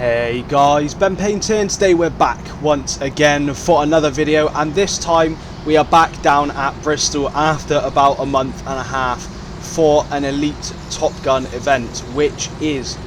Hey guys, Ben Painter, and today we're back once again for another video, and this time we are back down at Bristol after about a month and a half for an elite Top Gun event, which is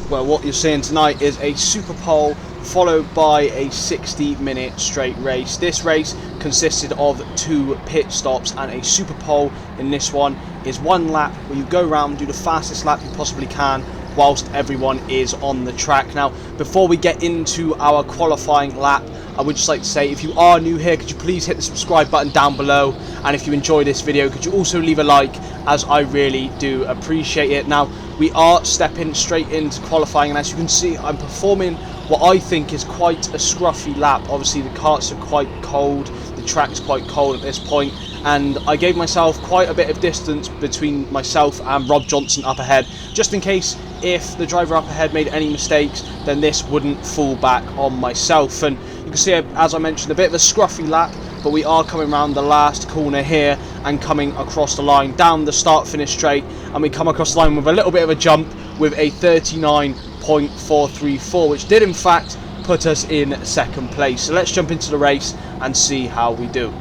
what you're seeing tonight is a Superpole followed by a 60-minute straight race. This race consisted of 2 pit stops, and a Superpole in this one is 1 lap where you go around, do the fastest lap you possibly can whilst everyone is on the track. Now, before we get into our qualifying lap, I would just like to say, if you are new here, could you please hit the subscribe button down below, and if you enjoy this video, could you also leave a like, as I really do appreciate it. Now, we are stepping straight into qualifying, and as you can see, I'm performing what I think is quite a scruffy lap. Obviously the karts are quite cold, the track's quite cold at this point, and I gave myself quite a bit of distance between myself and Rob Johnson up ahead, just in case if the driver up ahead made any mistakes, then this wouldn't fall back on myself. And you can see, as I mentioned, a bit of a scruffy lap, but we are coming around the last corner here and coming across the line down the start finish straight, and we come across the line with a little bit of a jump with a 39.434, which did in fact put us in second place. So let's jump into the race and see how we do.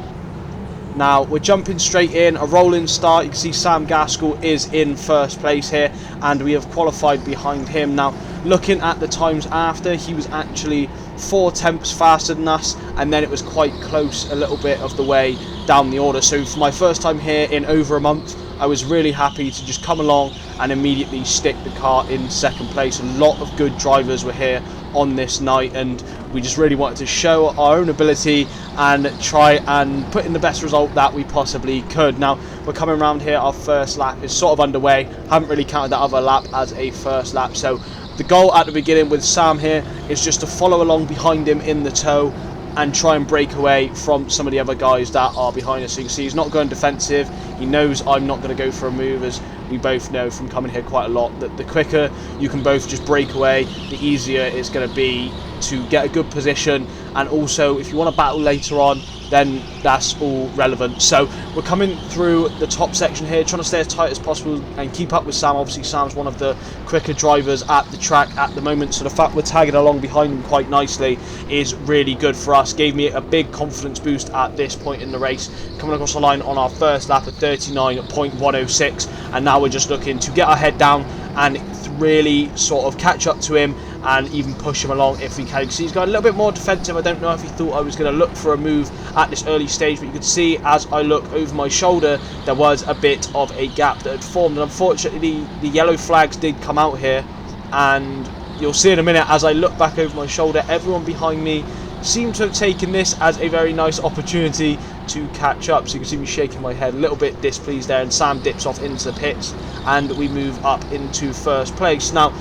Now we're jumping straight in, a rolling start. You can see Sam Gaskell is in first place here, and we have qualified behind him. Now looking at the times after, he was actually 4 tenths faster than us, and then it was quite close a little bit of the way down the order. So for my first time here in over a month, I was really happy to just come along and immediately stick the car in second place. A lot of good drivers were here on this night, and we just really wanted to show our own ability and try and put in the best result that we possibly could. Now we're coming around here, our first lap is sort of underway. Haven't really counted that other lap as a first lap, so the goal at the beginning with Sam here is just to follow along behind him in the tow and try and break away from some of the other guys that are behind us. So you can see he's not going defensive. He knows I'm not going to go for a move, as we both know from coming here quite a lot that the quicker you can both just break away, the easier it's going to be to get a good position. And also, if you want to battle later on, then that's all relevant. So we're coming through the top section here, trying to stay as tight as possible and keep up with Sam. Obviously Sam's one of the quicker drivers at the track at the moment, so the fact we're tagging along behind him quite nicely is really good for us. Gave me a big confidence boost at this point in the race, coming across the line on our first lap at 39.106, and now we're just looking to get our head down and really sort of catch up to him and even push him along if we can. You can see he's got a little bit more defensive. I don't know if he thought I was going to look for a move at this early stage, but you could see as I look over my shoulder there was a bit of a gap that had formed, and unfortunately the yellow flags did come out here, and you'll see in a minute as I look back over my shoulder, everyone behind me seemed to have taken this as a very nice opportunity to catch up. So you can see me shaking my head a little bit displeased there, and Sam dips off into the pits and we move up into first place. Now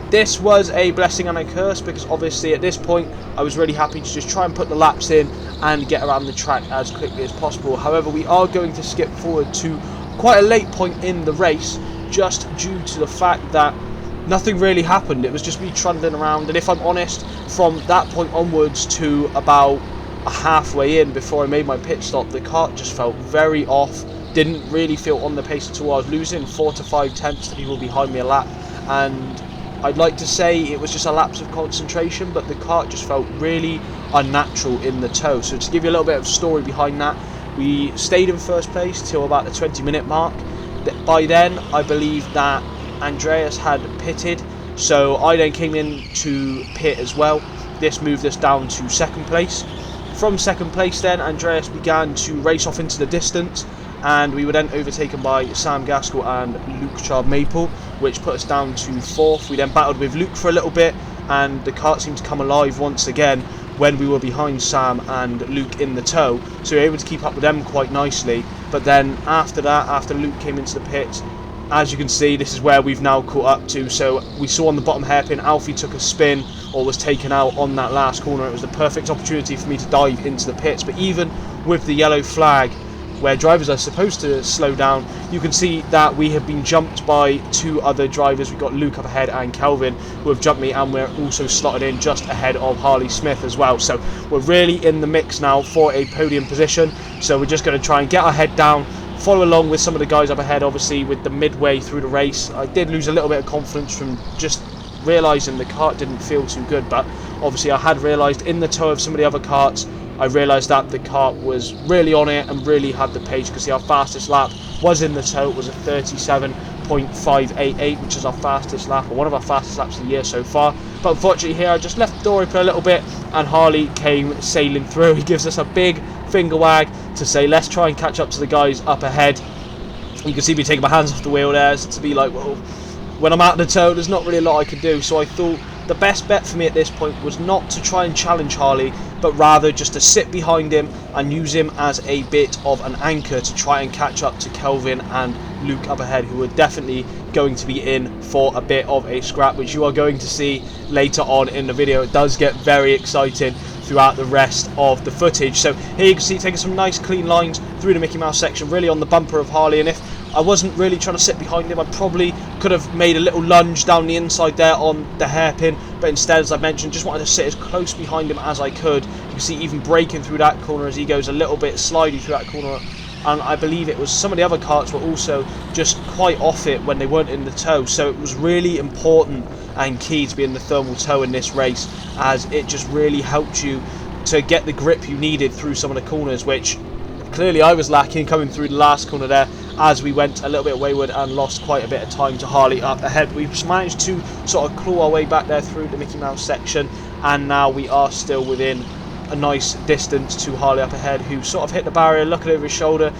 this was a blessing and a curse, because obviously at this point I was really happy to just try and put the laps in and get around the track as quickly as possible. However, we are going to skip forward to quite a late point in the race, just due to the fact that nothing really happened. It was just me trundling around, and if I'm honest, from that point onwards to about halfway in before I made my pit stop, the kart just felt very off. Didn't really feel on the pace at all. I was losing 4 to 5 tenths to people behind me a lap, and I'd like to say it was just a lapse of concentration, but the kart just felt really unnatural in the tow. So to give you a little bit of story behind that, we stayed in first place till about the 20-minute mark. By then I believe that Andreas had pitted, so I then came in to pit as well. This moved us down to second place. From second place then, Andreas began to race off into the distance, and we were then overtaken by Sam Gaskell and Luke Maple, which put us down to 4th. We then battled with Luke for a little bit, and the kart seemed to come alive once again when we were behind Sam and Luke in the tow, so we were able to keep up with them quite nicely. But then after that, after Luke came into the pits, as you can see, this is where we've now caught up to. So we saw on the bottom hairpin, Alfie took a spin or was taken out on that last corner. It was the perfect opportunity for me to dive into the pits, but even with the yellow flag, where drivers are supposed to slow down, you can see that we have been jumped by 2 other drivers. We've got Luke up ahead and Kelvin who have jumped me, and we're also slotted in just ahead of Harley Smith as well. So we're really in the mix now for a podium position, so we're just going to try and get our head down, follow along with some of the guys up ahead. Obviously with the midway through the race I did lose a little bit of confidence from just realising the kart didn't feel too good, but obviously I had realised in the tow of some of the other karts, I realised that the kart was really on it and really had the pace, because our fastest lap was in the tow. It was a 37.588, which is our fastest lap, or one of our fastest laps of the year so far. But unfortunately here I just left the door open a little bit and Harley came sailing through. He gives us a big finger wag to say let's try and catch up to the guys up ahead. You can see me taking my hands off the wheel there to be like, well, when I'm out of the tow there's not really a lot I can do. So I thought the best bet for me at this point was not to try and challenge Harley, but rather just to sit behind him and use him as a bit of an anchor to try and catch up to Kelvin and Luke up ahead, who are definitely going to be in for a bit of a scrap, which you are going to see later on in the video. It does get very exciting throughout the rest of the footage. So here you can see taking some nice clean lines through the Mickey Mouse section, really on the bumper of Harley, and if I wasn't really trying to sit behind him, I probably could have made a little lunge down the inside there on the hairpin, but instead, as I mentioned, just wanted to sit as close behind him as I could. You can see even braking through that corner as he goes a little bit slidey through that corner, and I believe it was some of the other karts were also just quite off it when they weren't in the tow. So it was really important and key to be in the thermal tow in this race, as it just really helped you to get the grip you needed through some of the corners, which clearly I was lacking coming through the last corner there, as we went a little bit wayward and lost quite a bit of time to Harley up ahead. We've managed to sort of claw our way back there through the Mickey Mouse section, and now we are still within a nice distance to Harley up ahead, who sort of hit the barrier, looking over his shoulder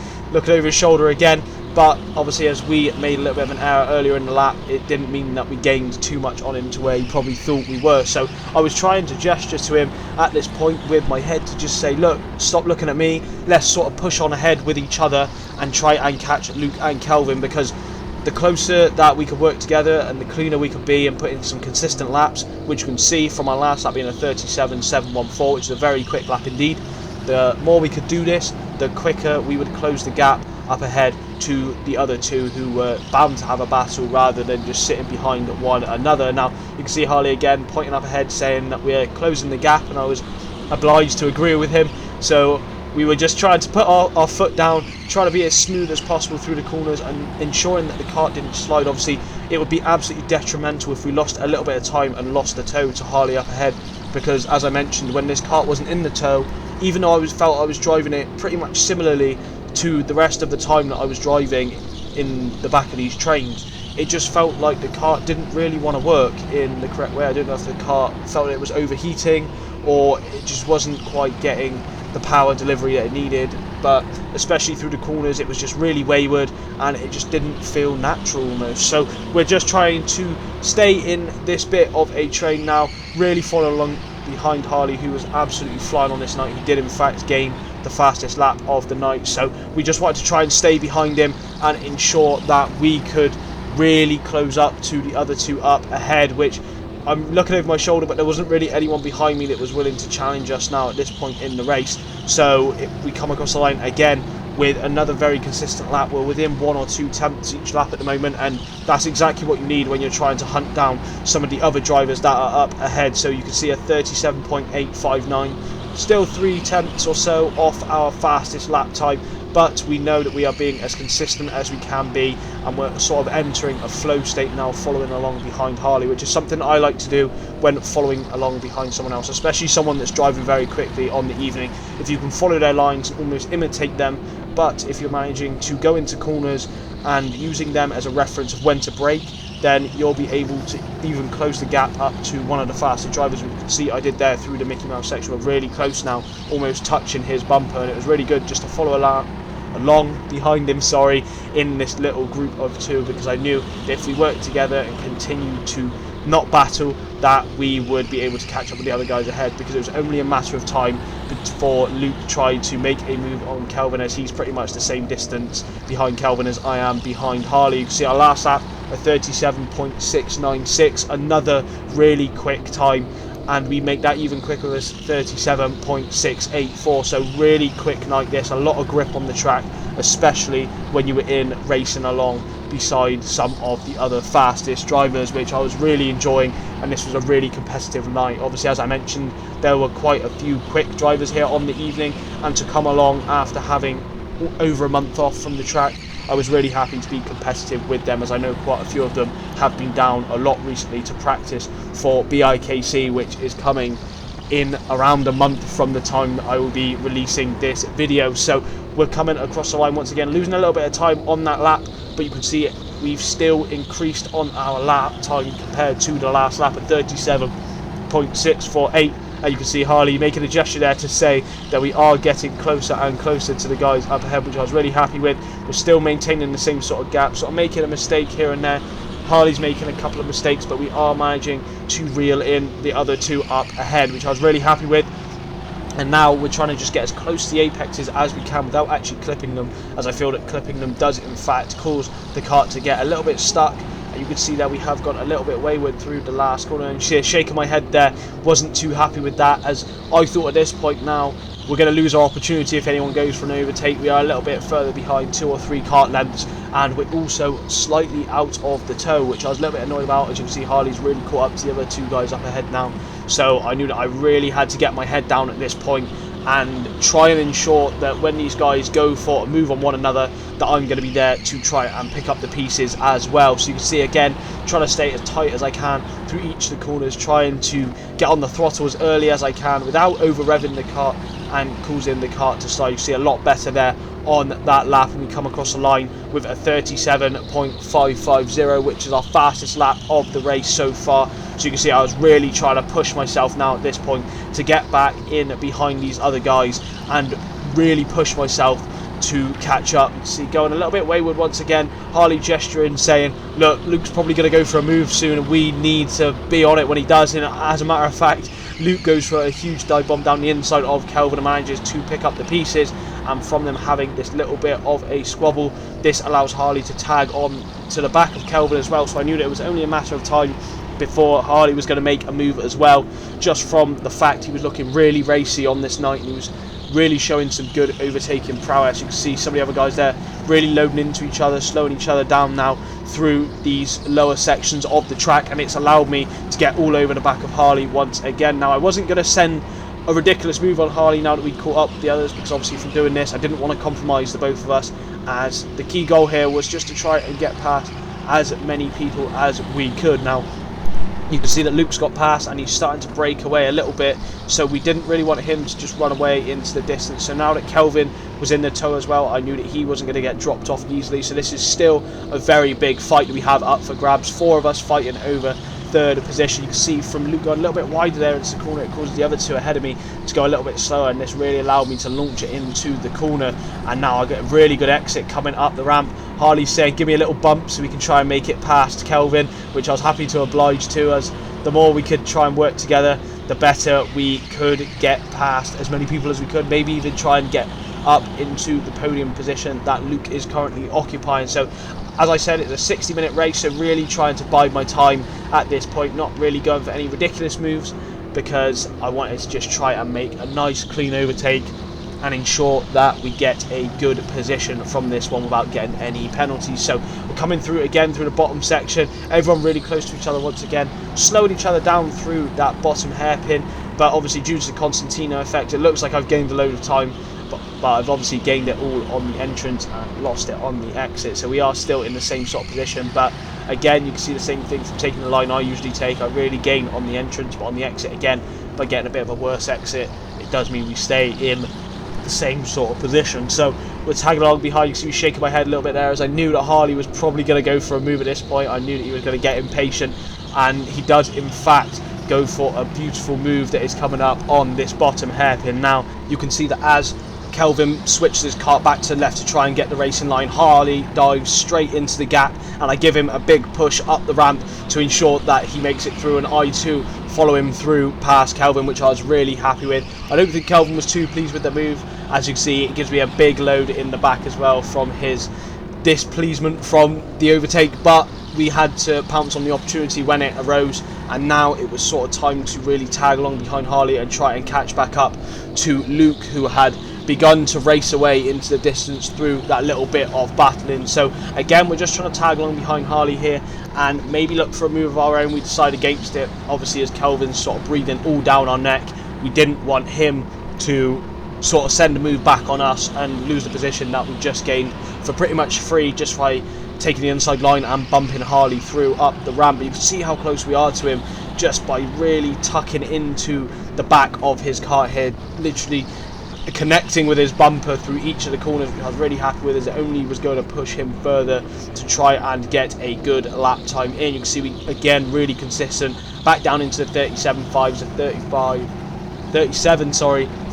again. But obviously, as we made a little bit of an error earlier in the lap, it didn't mean that we gained too much on him to where he probably thought we were. So I was trying to gesture to him at this point with my head to just say, look, stop looking at me, let's sort of push on ahead with each other and try and catch Luke and Kelvin, because the closer that we could work together and the cleaner we could be and put in some consistent laps, which you can see from our last lap being a 37.714, which is a very quick lap indeed. The more we could do this, the quicker we would close the gap up ahead to the other two, who were bound to have a battle rather than just sitting behind one another. Now you can see Harley again pointing up ahead saying that we're closing the gap, and I was obliged to agree with him. So we were just trying to put our foot down, trying to be as smooth as possible through the corners and ensuring that the kart didn't slide. Obviously it would be absolutely detrimental if we lost a little bit of time and lost the tow to Harley up ahead, because as I mentioned, when this kart wasn't in the tow, even though I felt I was driving it pretty much similarly to the rest of the time that I was driving in the back of these trains, it just felt like the kart didn't really want to work in the correct way. I don't know if the kart felt it was overheating or it just wasn't quite getting the power delivery that it needed, but especially through the corners it was just really wayward and it just didn't feel natural almost. So we're just trying to stay in this bit of a train now, really follow along behind Harley, who was absolutely flying on this night. He did in fact gain the fastest lap of the night, so we just wanted to try and stay behind him and ensure that we could really close up to the other two up ahead, which I'm looking over my shoulder, but there wasn't really anyone behind me that was willing to challenge us now at this point in the race. So we come across the line again with another very consistent lap. We're within 1 or 2 tenths each lap at the moment, and that's exactly what you need when you're trying to hunt down some of the other drivers that are up ahead. So you can see a 37.859, still 3 tenths or so off our fastest lap time, but we know that we are being as consistent as we can be, and we're sort of entering a flow state now, following along behind Harley, which is something I like to do when following along behind someone else, especially someone that's driving very quickly on the evening. If you can follow their lines and almost imitate them, but if you're managing to go into corners and using them as a reference of when to brake, then you'll be able to even close the gap up to one of the faster drivers. We can see I did there through the Mickey Mouse section. We're really close now, almost touching his bumper, and it was really good just to follow along behind him, in this little group of two, because I knew that if we worked together and continued to not battle, that we would be able to catch up with the other guys ahead, because it was only a matter of time before Luke tried to make a move on Kelvin, as he's pretty much the same distance behind Kelvin as I am behind Harley. You can see our last lap, a 37.696, another really quick time, and we make that even quicker as 37.684. So really quick night this, a lot of grip on the track, especially when you were in racing along beside some of the other fastest drivers, which I was really enjoying, and this was a really competitive night. Obviously, as I mentioned, there were quite a few quick drivers here on the evening, and to come along after having over a month off from the track I was really happy to be competitive with them, as I know quite a few of them have been down a lot recently to practice for BIKC, which is coming in around a month from the time that I will be releasing this video. So we're coming across the line once again, losing a little bit of time on that lap, but you can see we've still increased on our lap time compared to the last lap at 37.648. And you can see Harley making a gesture there to say that we are getting closer and closer to the guys up ahead, which I was really happy with. We're still maintaining the same sort of gap, sort of making a mistake here and there. Harley's making a couple of mistakes, but we are managing to reel in the other two up ahead, which I was really happy with. And now we're trying to just get as close to the apexes as we can without actually clipping them, as I feel that clipping them does in fact cause the kart to get a little bit stuck. And you can see that we have gone a little bit wayward through the last corner, and shaking my head there, wasn't too happy with that, as I thought at this point now we're going to lose our opportunity if anyone goes for an overtake. We are a little bit further behind, 2 or 3 kart lengths, and we're also slightly out of the tow, which I was a little bit annoyed about. As you can see, Harley's really caught up to the other 2 guys up ahead now, so I knew that I really had to get my head down at this point and try and ensure that when these guys go for a move on one another, that I'm going to be there to try and pick up the pieces as well. So you can see again, trying to stay as tight as I can through each of the corners, trying to get on the throttle as early as I can without over revving the kart and causing the kart to slide. You see a lot better there on that lap, and we come across the line with a 37.550, which is our fastest lap of the race so far. So you can see I was really trying to push myself now at this point to get back in behind these other guys and really push myself to catch up. You see, going a little bit wayward once again, Harley gesturing, saying, look, Luke's probably going to go for a move soon and we need to be on it when he does. And as a matter of fact, Luke goes for a huge dive bomb down the inside of Kelvin and manages to pick up the pieces. And from them having this little bit of a squabble, this allows Harley to tag on to the back of Kelvin as well. So I knew that it was only a matter of time before Harley was going to make a move as well, just from the fact he was looking really racy on this night, and he was really showing some good overtaking prowess. You can see some of the other guys there really loading into each other, slowing each other down now through these lower sections of the track, and it's allowed me to get all over the back of Harley once again. Now I wasn't going to send a ridiculous move on Harley now that we caught up with the others, because obviously from doing this I didn't want to compromise the both of us, as the key goal here was just to try and get past as many people as we could. Now you can see that Luke's got past and he's starting to break away a little bit, so we didn't really want him to just run away into the distance. So now that Kelvin was in the tow as well, I knew that he wasn't going to get dropped off easily. So this is still a very big fight that we have up for grabs. 4 of us fighting over third position. You can see from Luke going a little bit wider there into the corner, it causes the other 2 ahead of me to go a little bit slower, and this really allowed me to launch it into the corner. And now I get a really good exit coming up the ramp. Harley's saying give me a little bump so we can try and make it past Kelvin, which I was happy to oblige to, as the more we could try and work together, the better we could get past as many people as we could, maybe even try and get up into the podium position that Luke is currently occupying. So as I said, it's a 60-minute race, so really trying to bide my time at this point, not really going for any ridiculous moves, because I wanted to just try and make a nice clean overtake and ensure that we get a good position from this one without getting any penalties. So we're coming through again through the bottom section, everyone really close to each other once again, slowing each other down through that bottom hairpin, but obviously due to the Constantino effect it looks like I've gained a load of time, but I've obviously gained it all on the entrance and lost it on the exit. So we are still in the same sort of position, but again you can see the same thing from taking the line I usually take. I really gain on the entrance, but on the exit again, by getting a bit of a worse exit, it does mean we stay in the same sort of position. So we're tagging along behind. You can see me shaking my head a little bit there, as I knew that Harley was probably going to go for a move at this point. I knew that he was going to get impatient, and he does in fact go for a beautiful move that is coming up on this bottom hairpin. Now you can see that as Kelvin switches his kart back to the left to try and get the racing line, Harley dives straight into the gap, and I give him a big push up the ramp to ensure that he makes it through, and I too follow him through past Kelvin, which I was really happy with. I don't think Kelvin was too pleased with the move. As you can see, it gives me a big load in the back as well from his displeasement from the overtake, but we had to pounce on the opportunity when it arose, and now it was sort of time to really tag along behind Harley and try and catch back up to Luke, who had begun to race away into the distance through that little bit of battling. So again, we're just trying to tag along behind Harley here and maybe look for a move of our own. We decided against it, obviously, as Kelvin's sort of breathing all down our neck. We didn't want him to sort of send a move back on us and lose the position that we just gained for pretty much free, just by taking the inside line and bumping Harley through up the ramp. But you can see how close we are to him just by really tucking into the back of his car here, literally connecting with his bumper through each of the corners, which I was really happy with, as it only was going to push him further to try and get a good lap time in. You can see we, again, really consistent, back down into the 37.5s, a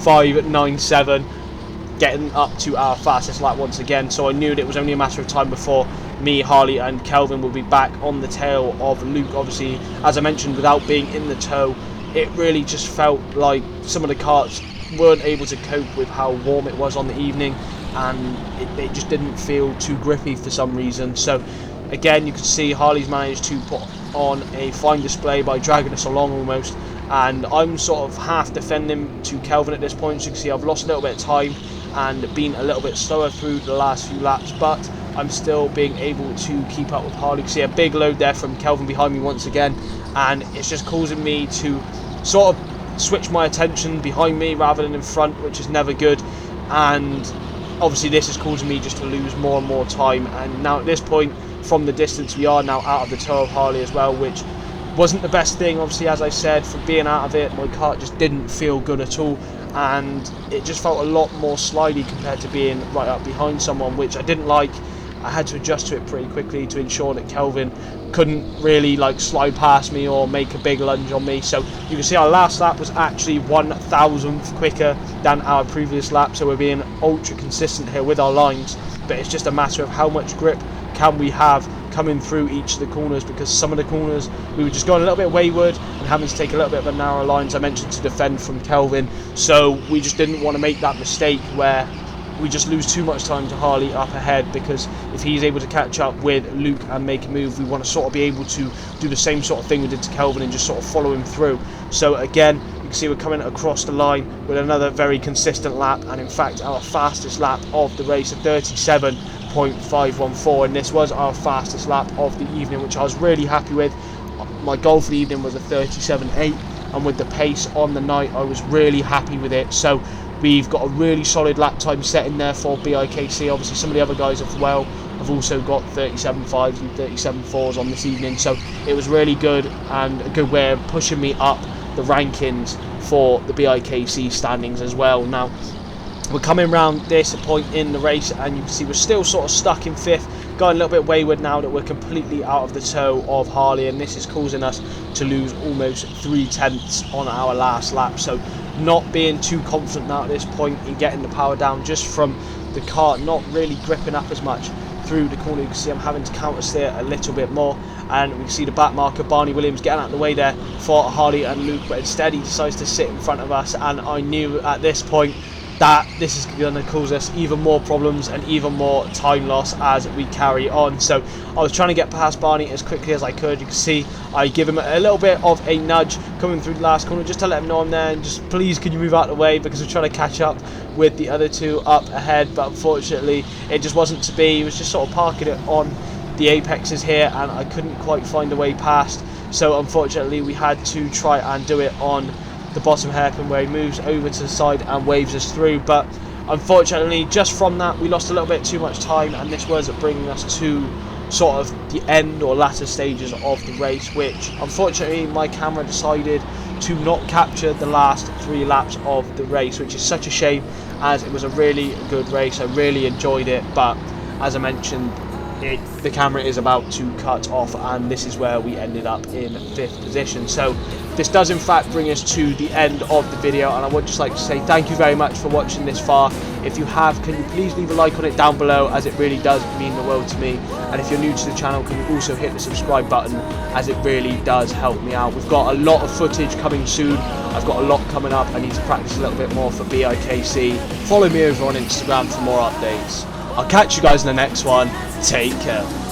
5.97, getting up to our fastest lap once again. So I knew that it was only a matter of time before me, Harley and Kelvin will be back on the tail of Luke. Obviously, as I mentioned, without being in the tow, it really just felt like some of the karts weren't able to cope with how warm it was on the evening, and it just didn't feel too grippy for some reason. So again, you can see Harley's managed to put on a fine display by dragging us along almost, and I'm sort of half defending to Kelvin at this point. So you can see I've lost a little bit of time and been a little bit slower through the last few laps, but I'm still being able to keep up with Harley. You can see a big load there from Kelvin behind me once again, and it's just causing me to sort of switch my attention behind me rather than in front, which is never good. And obviously this is causing me just to lose more and more time, and now at this point, from the distance, we are now out of the tow of Harley as well, which wasn't the best thing. Obviously, as I said, for being out of it, my kart just didn't feel good at all, and it just felt a lot more slidey compared to being right up behind someone, which I didn't like. I had to adjust to it pretty quickly to ensure that Kelvin couldn't really like slide past me or make a big lunge on me. So you can see our last lap was actually 1,000th quicker than our previous lap, so we're being ultra consistent here with our lines, but it's just a matter of how much grip can we have coming through each of the corners, because some of the corners we were just going a little bit wayward and having to take a little bit of a narrow line, as I mentioned, to defend from Kelvin. So we just didn't want to make that mistake where we just lose too much time to Harley up ahead, because if he's able to catch up with Luke and make a move, we want to sort of be able to do the same sort of thing we did to Kelvin and just sort of follow him through. So again, you can see we're coming across the line with another very consistent lap, and in fact our fastest lap of the race, a 37.514, and this was our fastest lap of the evening, which I was really happy with. My goal for the evening was a 37.8, and with the pace on the night I was really happy with it. So we've got a really solid lap time set in there for BIKC. Obviously some of the other guys have also got 37.5s and 37.4s on this evening, so it was really good and a good way of pushing me up the rankings for the BIKC standings as well. Now we're coming round this point in the race, and you can see we're still sort of stuck in 5th, going a little bit wayward now that we're completely out of the tow of Harley, and this is causing us to lose almost 3/10 on our last lap. So not being too confident now at this point in getting the power down, just from the kart not really gripping up as much through the corner. You can see I'm having to counter steer a little bit more, and we can see the back marker Barney Williams getting out of the way there for Harley and Luke, but instead he decides to sit in front of us, and I knew at this point that this is going to cause us even more problems and even more time loss as we carry on. So I was trying to get past Barney as quickly as I could. You can see I give him a little bit of a nudge coming through the last corner just to let him know I'm there, and just please can you move out of the way, because we're trying to catch up with the other two up ahead. But unfortunately it just wasn't to be. He was just sort of parking it on the apexes here, and I couldn't quite find a way past. So unfortunately we had to try and do it on the bottom hairpin, where he moves over to the side and waves us through. But unfortunately just from that we lost a little bit too much time, and this was bringing us to sort of the end or latter stages of the race, which unfortunately my camera decided to not capture the last 3 laps of the race, which is such a shame, as it was a really good race. I really enjoyed it, but as I mentioned, the camera is about to cut off, and this is where we ended up in 5th position. So this does in fact bring us to the end of the video, and I would just like to say thank you very much for watching this far. If you have, can you please leave a like on it down below, as it really does mean the world to me. And if you're new to the channel, can you also hit the subscribe button, as it really does help me out. We've got a lot of footage coming soon. I've got a lot coming up. I need to practice a little bit more for BIKC. Follow me over on Instagram for more updates. I'll catch you guys in the next one. Take care.